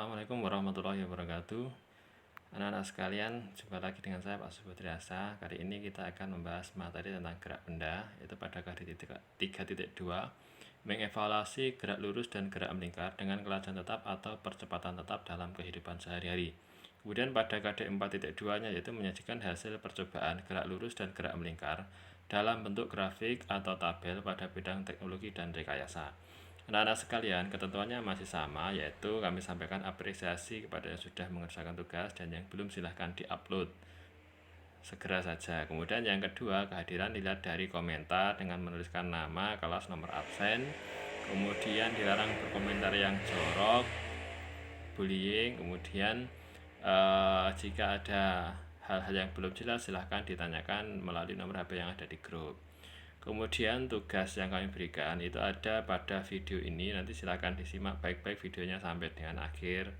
Assalamualaikum warahmatullahi wabarakatuh. Anak-anak sekalian, jumpa lagi dengan saya Pak Subodriasa. Kali ini kita akan membahas materi tentang gerak benda, yaitu pada KD 3.2, mengevaluasi gerak lurus dan gerak melingkar dengan kelajuan tetap atau percepatan tetap dalam kehidupan sehari-hari. Kemudian pada KD 4.2-nya yaitu menyajikan hasil percobaan gerak lurus dan gerak melingkar dalam bentuk grafik atau tabel pada bidang teknologi dan rekayasa. Anak-anak sekalian, ketentuannya masih sama, yaitu kami sampaikan apresiasi kepada yang sudah mengerjakan tugas dan yang belum silahkan di-upload segera saja. Kemudian yang kedua, kehadiran dilihat dari komentar dengan menuliskan nama, kelas, nomor absen. Kemudian dilarang berkomentar yang jorok, bullying. Kemudian jika ada hal-hal yang belum jelas, silahkan ditanyakan melalui nomor HP yang ada di grup. Kemudian tugas yang kami berikan itu ada pada video ini, nanti silakan disimak baik-baik videonya sampai dengan akhir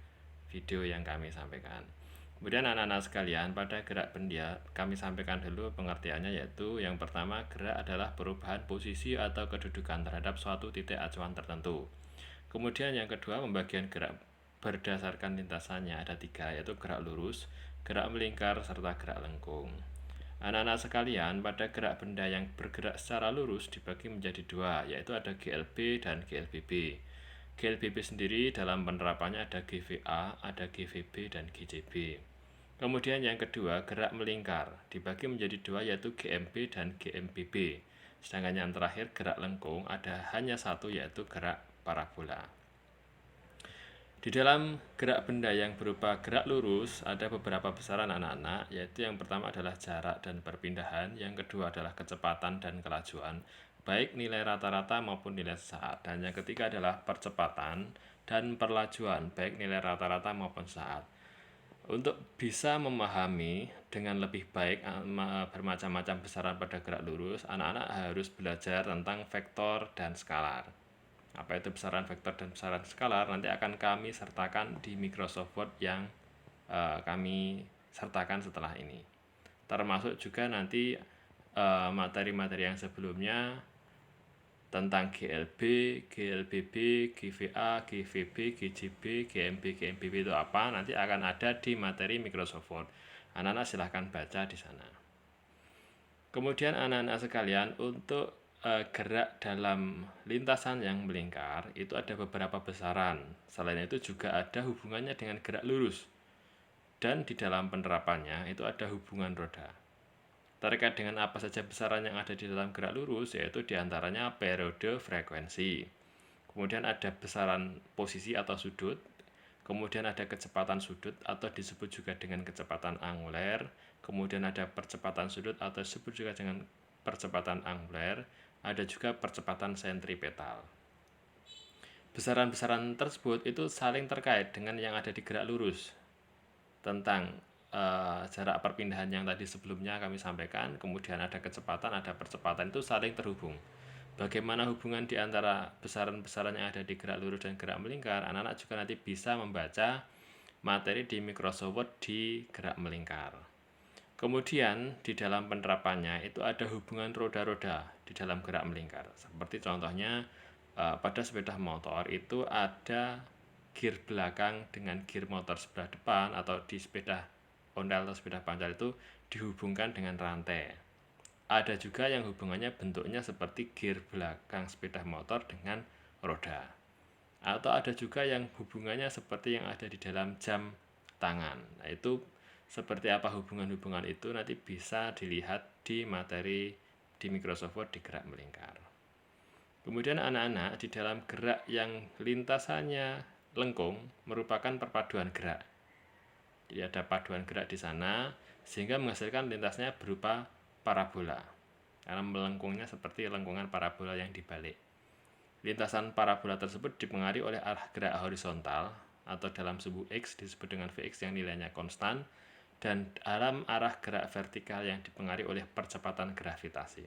video yang kami sampaikan. Kemudian anak-anak sekalian, pada gerak benda kami sampaikan dulu pengertiannya, yaitu yang pertama, gerak adalah perubahan posisi atau kedudukan terhadap suatu titik acuan tertentu. Kemudian yang kedua, pembagian gerak berdasarkan lintasannya ada 3, yaitu gerak lurus, gerak melingkar, serta gerak lengkung. Anak-anak sekalian, pada gerak benda yang bergerak secara lurus dibagi menjadi 2, yaitu ada GLB dan GLBB. GLBB sendiri dalam penerapannya ada GVA, ada GVB, dan GCB. Kemudian yang kedua, gerak melingkar dibagi menjadi 2, yaitu GMB dan GMBB. Sedangkan yang terakhir, gerak lengkung, ada hanya 1, yaitu gerak parabola. Di dalam gerak benda yang berupa gerak lurus ada beberapa besaran anak-anak, yaitu yang pertama adalah jarak dan perpindahan, yang kedua adalah kecepatan dan kelajuan, baik nilai rata-rata maupun nilai sesaat, dan yang ketiga adalah percepatan dan perlajuan, baik nilai rata-rata maupun sesaat. Untuk bisa memahami dengan lebih baik bermacam-macam besaran pada gerak lurus, anak-anak harus belajar tentang vektor dan skalar. Apa itu besaran vektor dan besaran skalar nanti akan kami sertakan di Microsoft Word yang kami sertakan setelah ini. Termasuk juga nanti materi-materi yang sebelumnya tentang GLB, GLBB, GVA, GVB, GCB, GMB, GMBB itu apa, nanti akan ada di materi Microsoft Word. Anak-anak silahkan baca di sana. Kemudian anak-anak sekalian, untuk gerak dalam lintasan yang melingkar itu ada beberapa besaran. Selain itu juga ada hubungannya dengan gerak lurus. Dan di dalam penerapannya itu ada hubungan roda. Terkait dengan apa saja besaran yang ada di dalam gerak lurus, yaitu diantaranya periode frekuensi. Kemudian ada besaran posisi atau sudut. Kemudian ada kecepatan sudut atau disebut juga dengan kecepatan anguler. Kemudian ada percepatan sudut atau disebut juga dengan percepatan anguler. Ada juga percepatan sentripetal. Besaran-besaran tersebut itu saling terkait dengan yang ada di gerak lurus. Tentang jarak perpindahan yang tadi sebelumnya kami sampaikan, kemudian ada kecepatan, ada percepatan, itu saling terhubung. Bagaimana hubungan di antara besaran-besaran yang ada di gerak lurus dan gerak melingkar, anak-anak juga nanti bisa membaca materi di Microsoft Word di gerak melingkar. Kemudian di dalam penerapannya itu ada hubungan roda-roda di dalam gerak melingkar. Seperti contohnya pada sepeda motor itu ada gear belakang dengan gear motor sebelah depan, atau di sepeda ondel atau sepeda panjang itu dihubungkan dengan rantai. Ada juga yang hubungannya bentuknya seperti gear belakang sepeda motor dengan roda. Atau ada juga yang hubungannya seperti yang ada di dalam jam tangan. Nah, itu seperti apa hubungan-hubungan itu nanti bisa dilihat di materi di Microsoft Word di gerak melingkar. Kemudian anak-anak, di dalam gerak yang lintasannya lengkung merupakan perpaduan gerak. Jadi ada paduan gerak di sana sehingga menghasilkan lintasnya berupa parabola. Karena melengkungnya seperti lengkungan parabola yang dibalik. Lintasan parabola tersebut dipengaruhi oleh arah gerak horizontal atau dalam suhu X disebut dengan Vx yang nilainya konstan, dan dalam arah gerak vertikal yang dipengaruhi oleh percepatan gravitasi.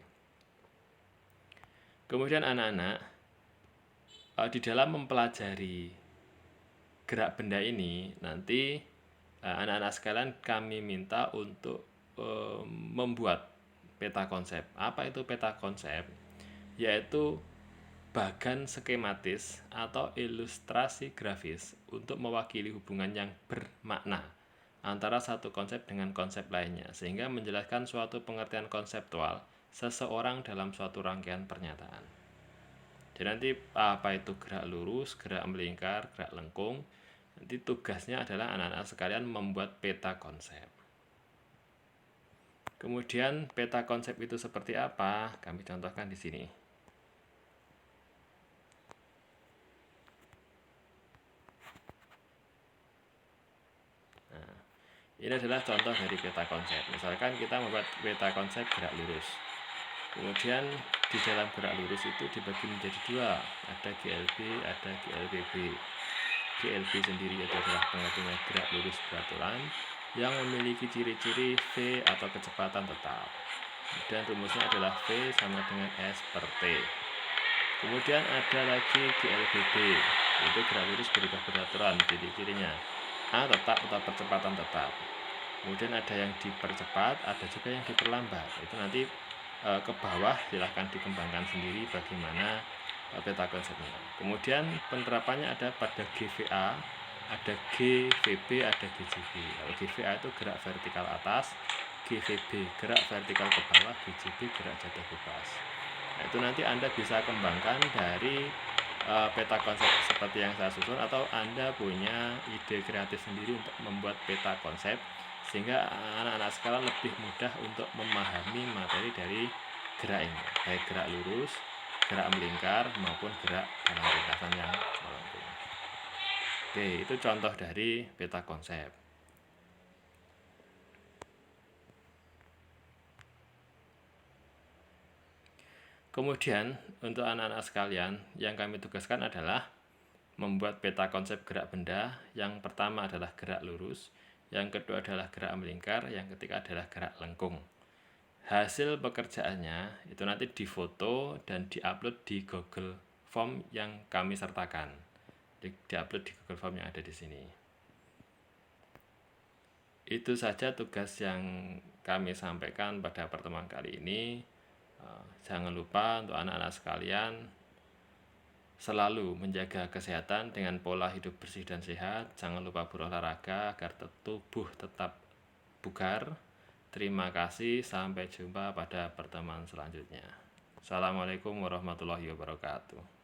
Kemudian anak-anak, di dalam mempelajari gerak benda ini, nanti anak-anak sekalian kami minta untuk membuat peta konsep. Apa itu peta konsep? Yaitu bagan skematis atau ilustrasi grafis untuk mewakili hubungan yang bermakna antara satu konsep dengan konsep lainnya, sehingga menjelaskan suatu pengertian konseptual seseorang dalam suatu rangkaian pernyataan. Jadi nanti apa itu gerak lurus, gerak melingkar, gerak lengkung, nanti tugasnya adalah anak-anak sekalian membuat peta konsep. Kemudian peta konsep itu seperti apa? Kami contohkan di sini. Nah, ini adalah contoh dari peta konsep. Misalkan kita membuat peta konsep gerak lurus. Kemudian di dalam gerak lurus itu dibagi menjadi dua, ada GLB, ada GLBB. GLB sendiri itu adalah pengertiannya gerak lurus beraturan yang memiliki ciri-ciri V atau kecepatan tetap. Dan rumusnya adalah V sama dengan S per T. Kemudian ada lagi GLBB, itu gerak lurus berubah beraturan, ciri-cirinya A tetap atau percepatan tetap. Kemudian ada yang dipercepat, ada juga yang diperlambat. Itu nanti ke bawah silahkan dikembangkan sendiri bagaimana peta konsepnya. Kemudian penerapannya ada pada GVA, ada GVB, ada GJB. Kalau GVA itu gerak vertikal atas, GVB gerak vertikal ke bawah, GJB gerak jatuh bebas. Nah, itu nanti Anda bisa kembangkan dari peta konsep seperti yang saya susun, atau Anda punya ide kreatif sendiri untuk membuat peta konsep, sehingga anak-anak sekalian lebih mudah untuk memahami materi dari gerak ini, baik gerak lurus, gerak melingkar, maupun gerak dalam ringkasan yang melengkung. Oke, itu contoh dari peta konsep. Kemudian untuk anak-anak sekalian, yang kami tugaskan adalah membuat peta konsep gerak benda. Yang pertama adalah gerak lurus, yang kedua adalah gerak melingkar, yang ketiga adalah gerak lengkung. Hasil pekerjaannya itu nanti difoto dan diupload di Google Form yang kami sertakan. Diupload di Google Form yang ada di sini. Itu saja tugas yang kami sampaikan pada pertemuan kali ini. Jangan lupa untuk anak-anak sekalian selalu menjaga kesehatan dengan pola hidup bersih dan sehat. Jangan lupa berolahraga agar tubuh tetap bugar. Terima kasih, sampai jumpa pada pertemuan selanjutnya. Assalamualaikum warahmatullahi wabarakatuh.